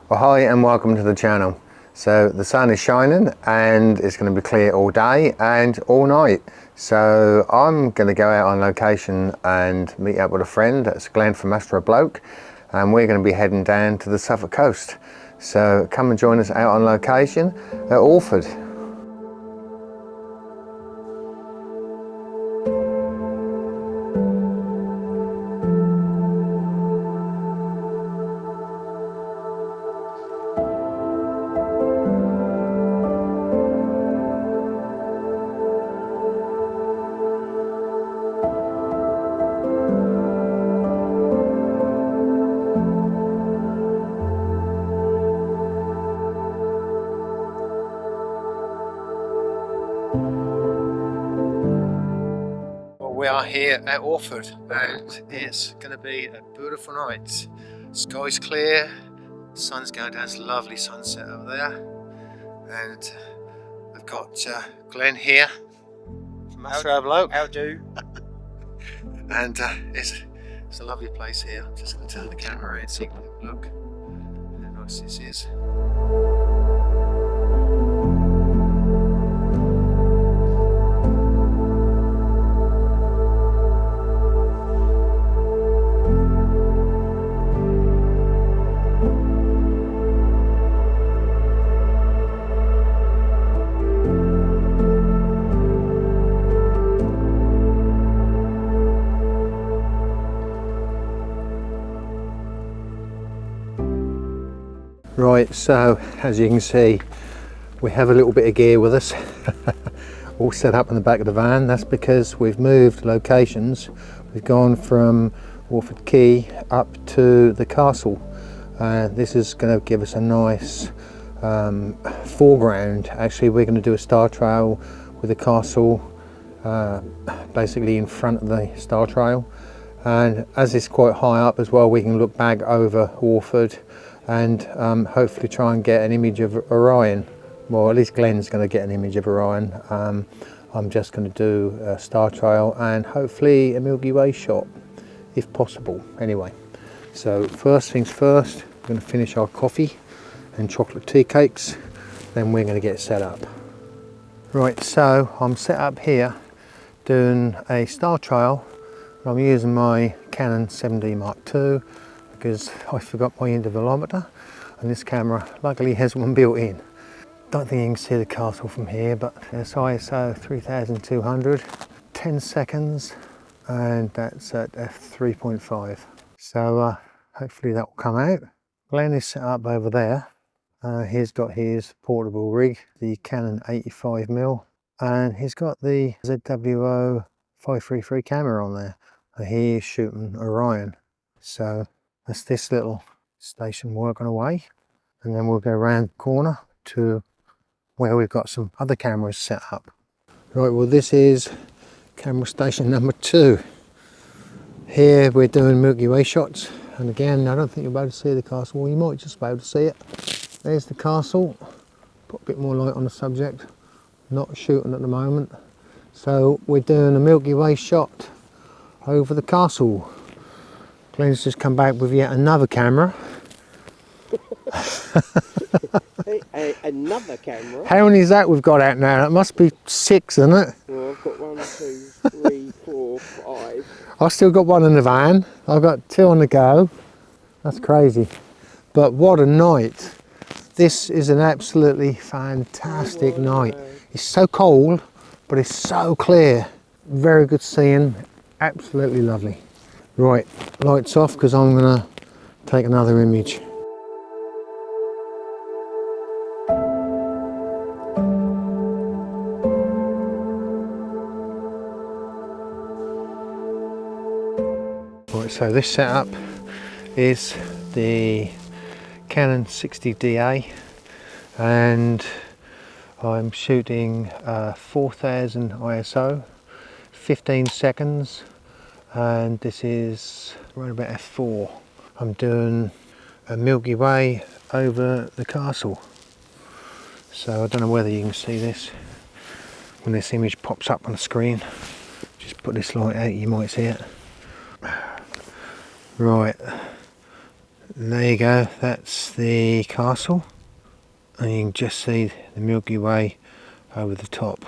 Well, hi and welcome to the channel. So the sun is shining and it's going to be clear all day and all night. So I'm going to go out on location and meet up with a friend. That's Glenn from Astrobloke, and we're going to be heading down to the Suffolk coast. So come and join us out on location at Orford. We are here at Orford and it's going to be a beautiful night. Sky's clear, sun's going down, it's a lovely sunset over there, and I've got Glenn here from Astrobloke. How do? And it's a lovely place here. I'm just going to turn the camera around so you can have a look how nice this is. Right, so as you can see, we have a little bit of gear with us all set up in the back of the van. That's because we've moved locations. We've gone from Orford Quay up to the castle. This is going to give us a nice foreground. Actually, we're going to do a star trail with the castle basically in front of the star trail, and as it's quite high up as well, we can look back over Orford and hopefully try and get an image of Orion. Well, at least Glenn's going to get an image of Orion. I'm just going to do a star trail and hopefully a Milky Way shot, if possible. Anyway, so first things first, we're going to finish our coffee and chocolate tea cakes, then we're going to get set up. Right, so I'm set up here doing a star trail. I'm using my Canon 7D Mark II because I forgot my intervalometer, and this camera luckily has one built in. Don't think you can see the castle from here, but it's ISO 3200, 10 seconds, and that's at f3.5. So hopefully that will come out. Glenn is set up over there. He's got his portable rig, the Canon 85mm, and he's got the ZWO 533 camera on there. He is shooting Orion. So that's this little station working away, and then we'll go around the corner to where we've got some other cameras set up. Right, well, this is camera station number 2. Here we're doing Milky Way shots, and again, I don't think you'll be able to see the castle. Well, you might just be able to see it. There's the castle. Put a bit more light on the subject. Not shooting at the moment. So we're doing a Milky Way shot over the castle. Glenn's just come back with yet another camera. Another camera? How many is that we've got out now? It must be 6, isn't it? Well, I've got 1, 2, 3, 4, 5. I've still got one in the van. I've got 2 on the go. That's crazy. But what a night. This is an absolutely fantastic night. It's so cold, but it's so clear. Very good seeing. Absolutely lovely. Right, lights off because I'm going to take another image. Right, so this setup is the Canon 60DA, and I'm shooting 4000 ISO, 15 seconds, and this is around about f4. I'm doing a Milky Way over the castle. So I don't know whether you can see this when this image pops up on the screen. Just put this light out, you might see it. Right, And there you go, that's the castle, and you can just see the Milky Way over the top.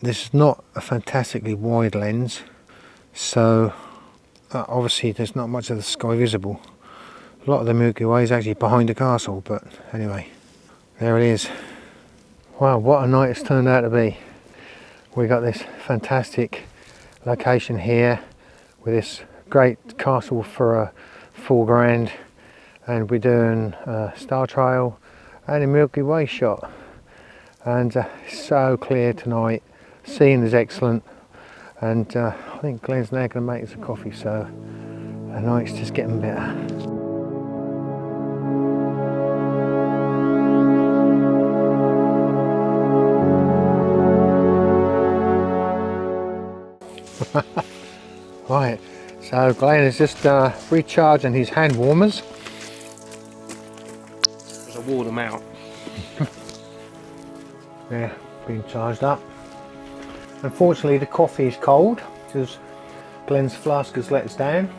This is not a fantastically wide lens, so obviously there's not much of the sky visible. A lot of the Milky Way is actually behind the castle, but anyway, there it is. Wow, what a night it's turned out to be. We got this fantastic location here with this great castle for $4 grand, and we're doing a star trail and a Milky Way shot, and so clear tonight, scene is excellent, and I think Glenn's now going to make us a coffee, so the night's just getting better. Right, so Glenn is just recharging his hand warmers. Because I wore them out. Yeah, being charged up. Unfortunately the coffee is cold because Glenn's flask has let us down.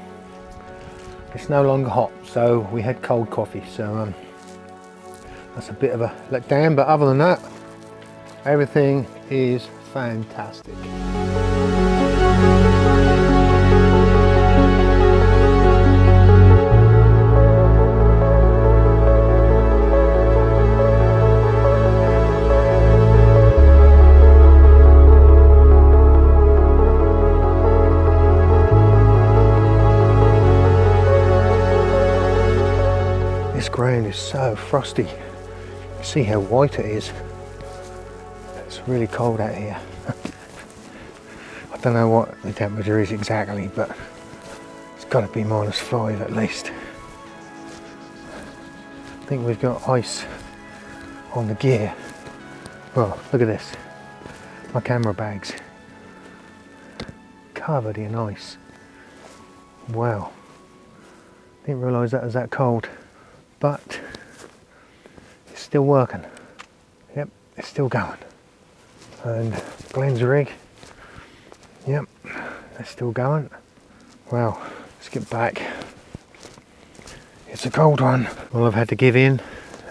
It's no longer hot, so we had cold coffee, so that's a bit of a letdown, but other than that everything is fantastic. This ground is so frosty. You see how white it is. It's really cold out here. I don't know what the temperature is exactly, but it's got to be -5 at least. I think we've got ice on the gear. Well, look at this. My camera bags covered in ice. Wow. Didn't realise that was that cold. But it's still working. Yep, it's still going. And Glenn's rig, yep, that's still going. Well, let's get back. It's a cold one. Well, I've had to give in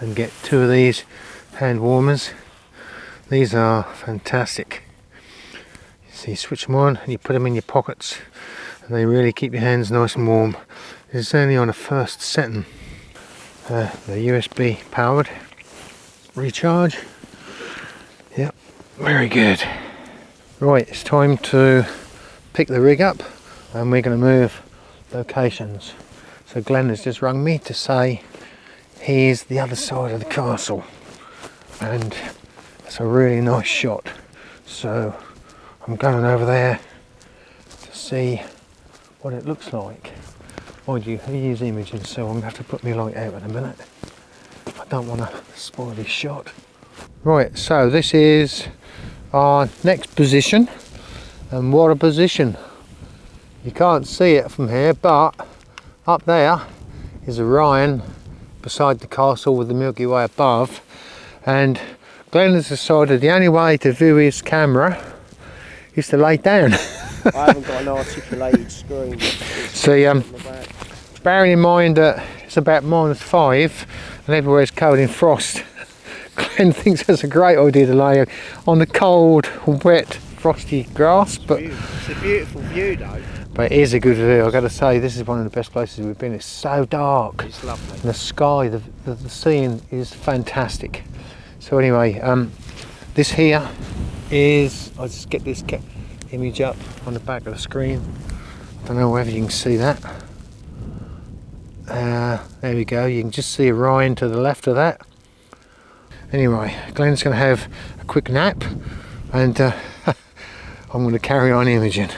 and get 2 of these hand warmers. These are fantastic. So you switch them on and you put them in your pockets, and they really keep your hands nice and warm. It's only on a first setting. The USB powered recharge. Yep, very good. Right, it's time to pick the rig up and we're going to move locations. So Glenn has just rung me to say here's the other side of the castle, and it's a really nice shot. So I'm going over there to see what it looks like. Mind you, I use imaging, so I'm going to have to put my light out in a minute. I don't want to spoil this shot. Right, so this is our next position, and what a position. You can't see it from here, but up there is Orion beside the castle with the Milky Way above, and Glenn has decided the only way to view his camera is to lay down. I haven't got an articulated screen. See, bearing in mind that it's about -5 and everywhere's covered in frost, Glenn thinks that's a great idea to lay on the cold, wet, frosty grass. But it's a beautiful view though. But it is a good view. I've got to say, this is one of the best places we've been. It's so dark. It's lovely. And the sky, the scene is fantastic. So anyway, this here is, I'll just get this image up on the back of the screen. I don't know whether you can see that. There we go, you can just see Orion to the left of that. Anyway, Glenn's going to have a quick nap, and I'm going to carry on imaging.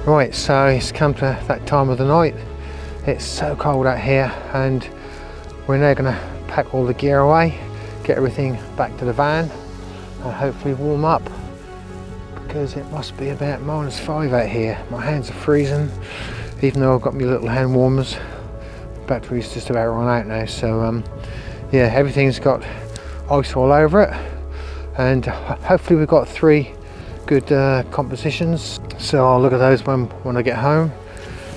Right, so it's come to that time of the night. It's so cold out here, and we're now going to pack all the gear away, get everything back to the van and hopefully warm up, because it must be about -5 out here. My hands are freezing, even though I've got my little hand warmers. Battery's just about run out now, so yeah, everything's got ice all over it, and hopefully we've got 3 good compositions, so I'll look at those when I get home,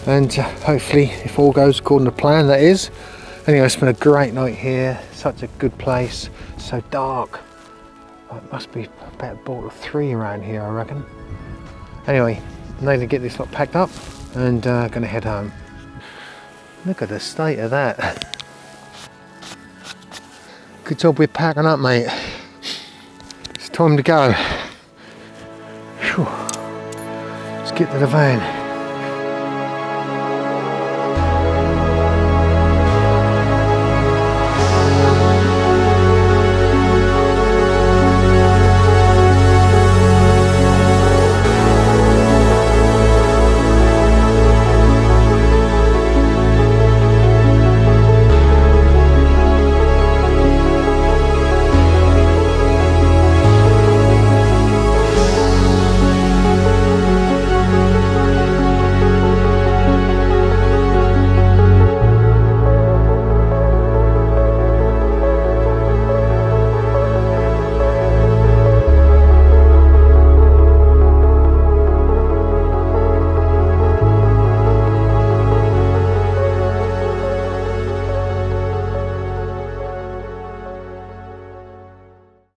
and hopefully if all goes according to plan, that is. Anyway, it's been a great night here, such a good place, so dark. It must be about bought 3 around here, I reckon. Anyway, I'm going to get this lot packed up and gonna head home. Look at the state of that. Good job we're packing up, mate. It's time to go. Whew. Let's get to the van.